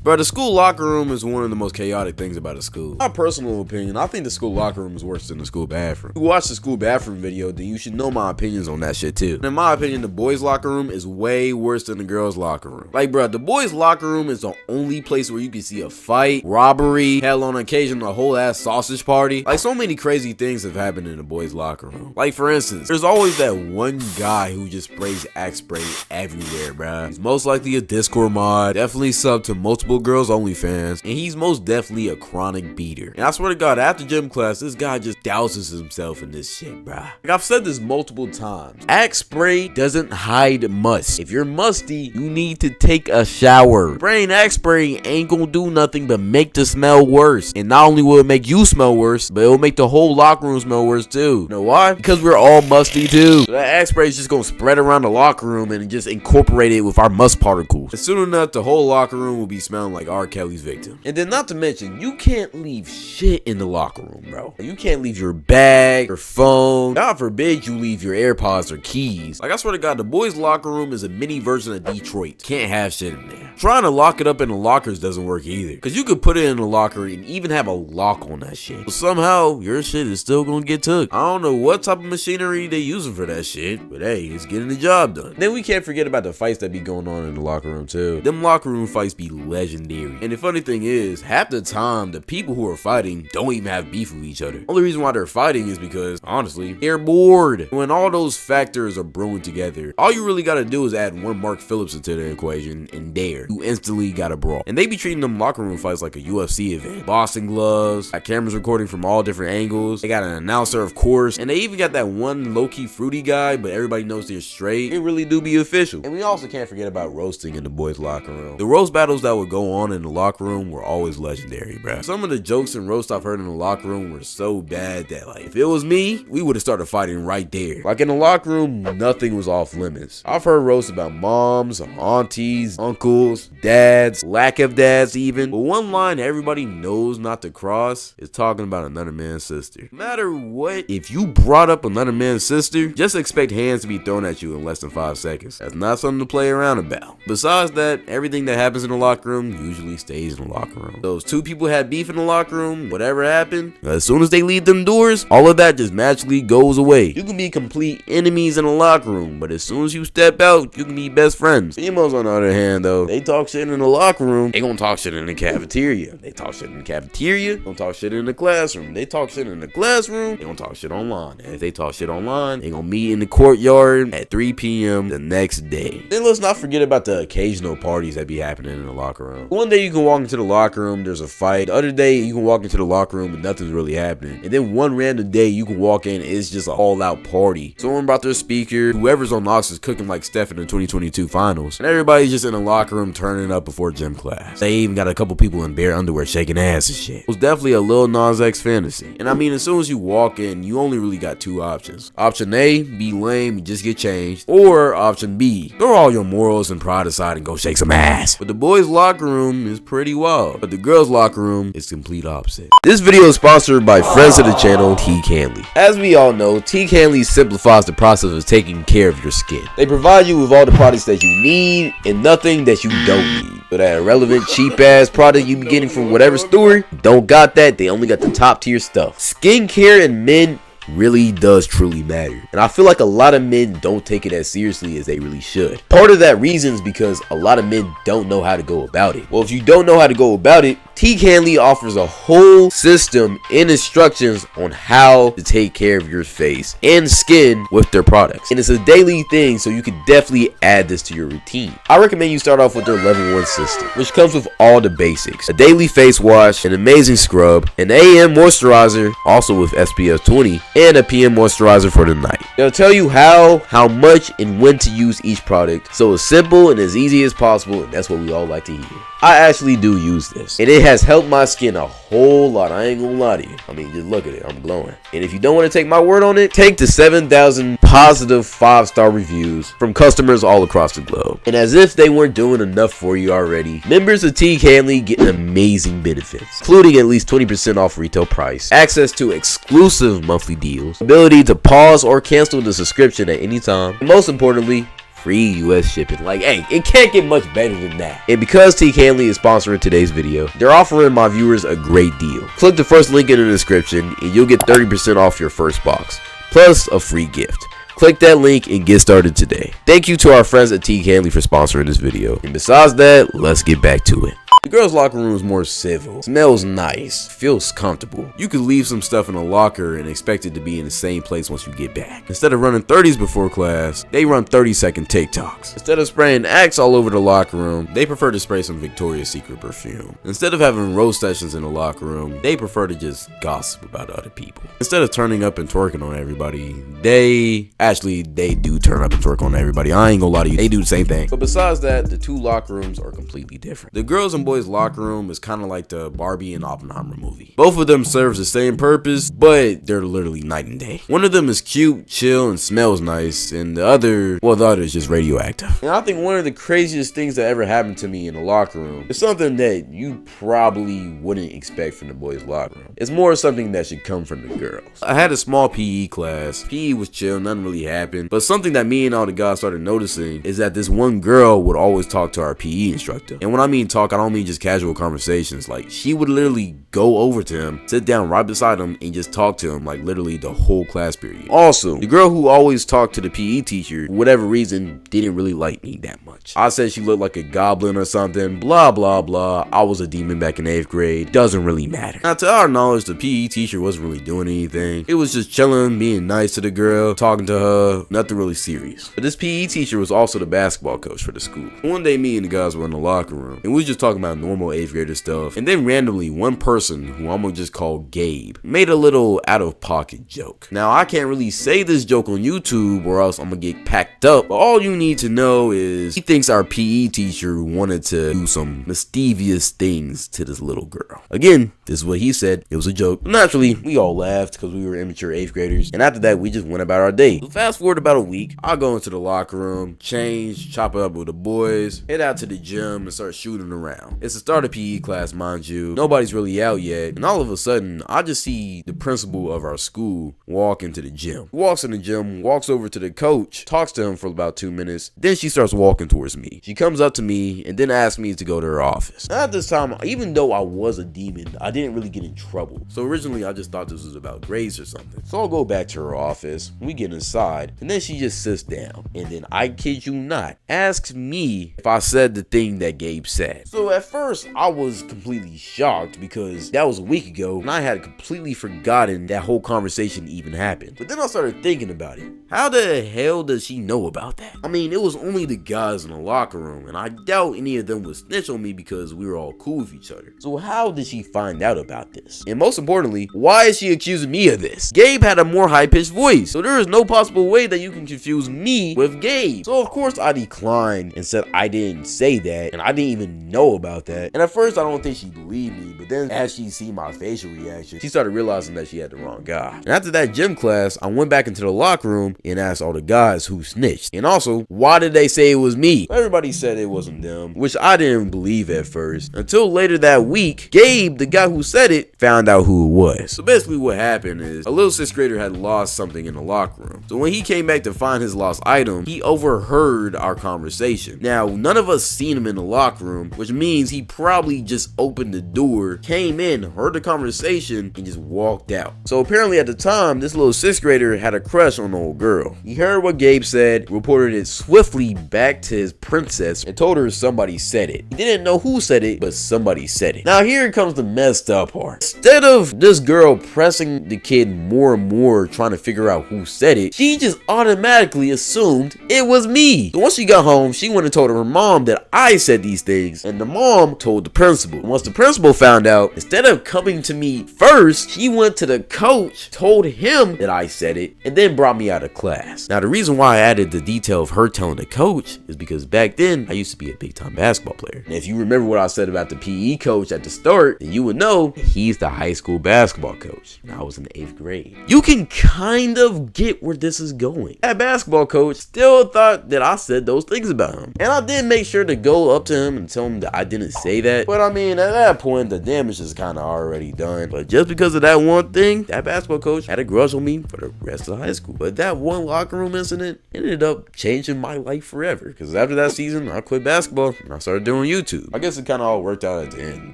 Bro, the school locker room is one of the most chaotic things about a school. My personal opinion, I think the school locker room is worse than the school bathroom. If you watch the school bathroom video, then you should know my opinions on that shit too. And in my opinion, the boys' locker room is way worse than the girls' locker room. Like, bro, the boys' locker room is the only place where you can see a fight, robbery, hell, on occasion, a whole ass sausage party. Like, so many crazy things have happened in the boys' locker room. Like, for instance, there's always that one guy who just sprays Axe spray everywhere, bro. He's most likely a Discord mod, definitely sub to multiple girls' OnlyFans, and he's most definitely a chronic beater. And I swear to God, after gym class, this guy just douses himself in this shit, bro. Like, I've said this multiple times. Axe spray doesn't hide must. If you're musty, you need to take a shower. Spraying Axe spray ain't gonna do nothing but make the smell worse. And not only will it make you smell worse, but it'll make the whole locker room smell worse too. You know why? Because we're all musty too. So that Axe spray is just gonna spread around the locker room and just incorporate it with our must particles. And soon enough, the whole locker room will be smelling like R. Kelly's victim. And then not to mention, you can't leave shit in the locker room, bro. You can't leave your bag, your phone. God forbid you leave your AirPods or keys. Like, I swear to God, the boys' locker room is a mini version of Detroit. Can't have shit in there. Trying to lock it up in the lockers doesn't work either. Because you could put it in the locker and even have a lock on that shit. But somehow, your shit is still gonna get took. I don't know what type of machinery they using for that shit, but hey, it's getting the job done. Then we can't forget about the fights that be going on in the locker room too. Them locker room fights be legendary. And the funny thing is, half the time, the people who are fighting don't even have beef with each other. Only reason why they're fighting is because, honestly, they're bored. When all those factors are brewing together, all you really gotta do is add one Mark Phillips into the equation, and there, you instantly got a brawl. And they be treating them locker room fights like a UFC event. Boxing gloves, got cameras recording from all different angles. They got an announcer, of course, and they even got that one low-key fruity guy, but everybody knows they're straight. It really do be official. And we also can't forget about roasting in the boys' locker room. The roast battles that would go on in the locker room were always legendary, bruh. Some of the jokes and roasts I've heard in the locker room were so bad that, like, if it was me, we would have started fighting right there. Like, in the locker room, nothing was off limits. I've heard roasts about moms, aunties, uncles, dads, lack of dads even. But one line everybody knows not to cross is talking about another man's sister. No matter what, if you brought up another man's sister, just expect hands to be thrown at you in less than 5 seconds. That's not something to play around about. Besides that, everything that happens in the locker room usually stays in the locker room. Those two people had beef in the locker room, whatever happened, as soon as they leave them doors, all of that just magically goes away. You can be complete enemies in the locker room, but as soon as you step out, you can be best friends. Females, on the other hand, though, they talk shit in the locker room, they gonna talk shit in the cafeteria. They talk shit in the cafeteria, they gonna talk shit in the classroom. They talk shit in the classroom, they gonna talk shit online. And if they talk shit online, they gonna meet in the courtyard at 3 p.m. the next day. Then let's not forget about the occasional parties that be happening in the locker room. One day you can walk into the locker room, there's a fight. The other day you can walk into the locker room and nothing's really happening. And then one random day you can walk in and it's just an all-out party. Someone brought their speaker, whoever's on Knox is cooking like Steph in the 2022 finals. And everybody's just in the locker room turning up before gym class. They even got a couple people in bare underwear shaking ass and shit. It was definitely a Lil Nas X fantasy. And I mean, as soon as you walk in, you only really got two options. Option A, be lame and just get changed. Or option B, throw all your morals and pride aside and go shake some ass. But the boys' locker room is pretty wild. But the girls' locker room is complete opposite. This video is sponsored by friends of the channel, T Canly. As we all know, T Canly simplifies the process of taking care of your skin. They provide you with all the products that you need and nothing that you don't need. So that irrelevant, cheap ass product you be getting from whatever store, don't got that. They only got the top tier stuff. Skincare in men really does truly matter, and I feel like a lot of men don't take it as seriously as they really should. Part of that reason is because a lot of men don't know how to go about it. Well, if you don't know how to go about it, T Canly offers a whole system and instructions on how to take care of your face and skin with their products, and it's a daily thing, so you can definitely add this to your routine. I recommend you start off with their level 1 system, which comes with all the basics: a daily face wash, an amazing scrub, an AM moisturizer, also with SPF 20, and a PM moisturizer for the night. They'll tell you how much, and when to use each product, so it's simple and as easy as possible, and that's what we all like to hear. I actually do use this, and it has helped my skin a whole lot. I ain't gonna lie to you. I mean, just look at it, I'm glowing. And if you don't want to take my word on it, take the 7,000 positive 5-star reviews from customers all across the globe. And as if they weren't doing enough for you already, members of T Canly get amazing benefits, including at least 20% off retail price, access to exclusive monthly deals, ability to pause or cancel the subscription at any time, and most importantly, free US shipping. Like, hey, it can't get much better than that. And because T. Canley is sponsoring today's video, they're offering my viewers a great deal. Click the first link in the description and you'll get 30% off your first box, plus a free gift. Click that link and get started today. Thank you to our friends at T. Canley for sponsoring this video. And besides that, let's get back to it. The girls' locker room is more civil, smells nice, feels comfortable. You could leave some stuff in a locker and expect it to be in the same place once you get back. Instead of running 30s before class, they run 30-second TikToks. Instead of spraying Axe all over the locker room, they prefer to spray some Victoria's Secret perfume. Instead of having roast sessions in the locker room, they prefer to just gossip about other people. Instead of turning up and twerking on everybody, they do turn up and twerk on everybody. I ain't gonna lie to you, they do the same thing. But besides that, the two locker rooms are completely different. The girls and boys locker room is kind of like the Barbie and Oppenheimer movie. Both of them serves the same purpose, but they're literally night and day. One of them is cute, chill, and smells nice, and the other is just radioactive. And I think one of the craziest things that ever happened to me in the locker room is something that you probably wouldn't expect from the boys locker room. It's more something that should come from the girls. I had a small PE class. PE was chill, nothing really happened, but something that me and all the guys started noticing is that this one girl would always talk to our PE instructor. And when I mean talk, I don't mean just casual conversations. Like, she would literally go over to him, sit down right beside him, and just talk to him like literally the whole class period. Also, the girl who always talked to the PE teacher, for whatever reason, didn't really like me that much. I said she looked like a goblin or something, blah blah blah. I was a demon back in 8th grade. Doesn't really matter. Now, to our knowledge, the PE teacher wasn't really doing anything. It was just chilling, being nice to the girl, talking to her, nothing really serious. But this PE teacher was also the basketball coach for the school. One day, me and the guys were in the locker room, and we was just talking about normal 8th grader stuff, and then randomly one person, who I'm gonna just call Gabe, made a little out of pocket joke. Now, I can't really say this joke on YouTube or else I'm gonna get packed up, but all you need to know is he thinks our PE teacher wanted to do some mischievous things to this little girl. Again, this is what he said. It was a joke. But naturally, we all laughed because we were immature 8th graders, and after that, we just went about our day. So fast forward about a week, I go into the locker room, change, chop it up with the boys, head out to the gym and start shooting around. It's the start of PE class, mind you. Nobody's really out yet, and all of a sudden, I just see the principal of our school walk into the gym. He walks in the gym, walks over to the coach, talks to him for about 2 minutes, then she starts walking towards me. She comes up to me and then asks me to go to her office. Now, at this time, even though I was a demon, I didn't really get in trouble. So originally, I just thought this was about grades or something. So I'll go back to her office, we get inside, and then she just sits down, and then, I kid you not, asks me if I said the thing that Gabe said. So at first, I was completely shocked because that was a week ago, and I had completely forgotten that whole conversation even happened. But then I started thinking about it. How the hell does she know about that? I mean, it was only the guys in the locker room, and I doubt any of them would snitch on me because we were all cool with each other. So how did she find out about this? And most importantly, why is she accusing me of this? Gabe had a more high-pitched voice, so there is no possible way that you can confuse me with Gabe. So of course I declined and said I didn't say that, and I didn't even know about that. And at first I don't think she believed me, but then as she see my facial reaction, she started realizing that she had the wrong guy. And after that gym class, I went back into the locker room and asked all the guys who snitched. And also, why did they say it was me? Everybody said it wasn't them, which I didn't believe at first. Until later that week, Gabe, the guy who said it, found out who it was. So basically what happened is, a little 6th grader had lost something in the locker room. So when he came back to find his lost item, he overheard our conversation. Now, none of us seen him in the locker room, which means he probably just opened the door, came in, heard the conversation, and just walked out. So apparently at the time, this little 6th grader had a crush on the old girl. He heard what Gabe said, reported it swiftly back to his princess, and told her somebody said it. He didn't know who said it, but somebody said it. Now here comes the messed up part. Instead of this girl pressing the kid more and more, trying to figure out who said it, she just automatically assumed it was me. So once she got home, she went and told her mom that I said these things, and the mom told the principal. Once the principal found out, instead of coming to me first, she went to the coach, told him that I said it, and then brought me out of class. Now the reason why I added the detail of her telling the coach is because back then I used to be a big time basketball player. And if you remember what I said about the PE coach at the start, then you would know he's the high school basketball coach. And I was in 8th grade. You can kind of get where this is going. That basketball coach still thought that I said those things about him. And I did make sure to go up to him and tell him that I didn't say that. But I mean, at that point, the damage is kind of already done. But just because of that one thing, that basketball coach had a grudge on me for the rest of high school. But that one locker room incident ended up changing my life forever. Because after that season, I quit basketball and I started doing YouTube. I guess it kind of all worked out at the end,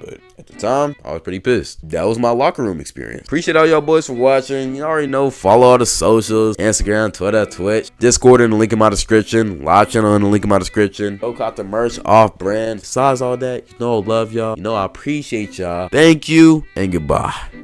but at the time, I was pretty pissed. That was my locker room experience. Appreciate all y'all boys for watching. You already know, follow all the socials, Instagram, Twitter, Twitch, Discord in the link in my description, live channel in the link in my description. Go cop the merch, off brand. Besides all that, you know I love y'all. You know I appreciate y'all. Thank you and goodbye.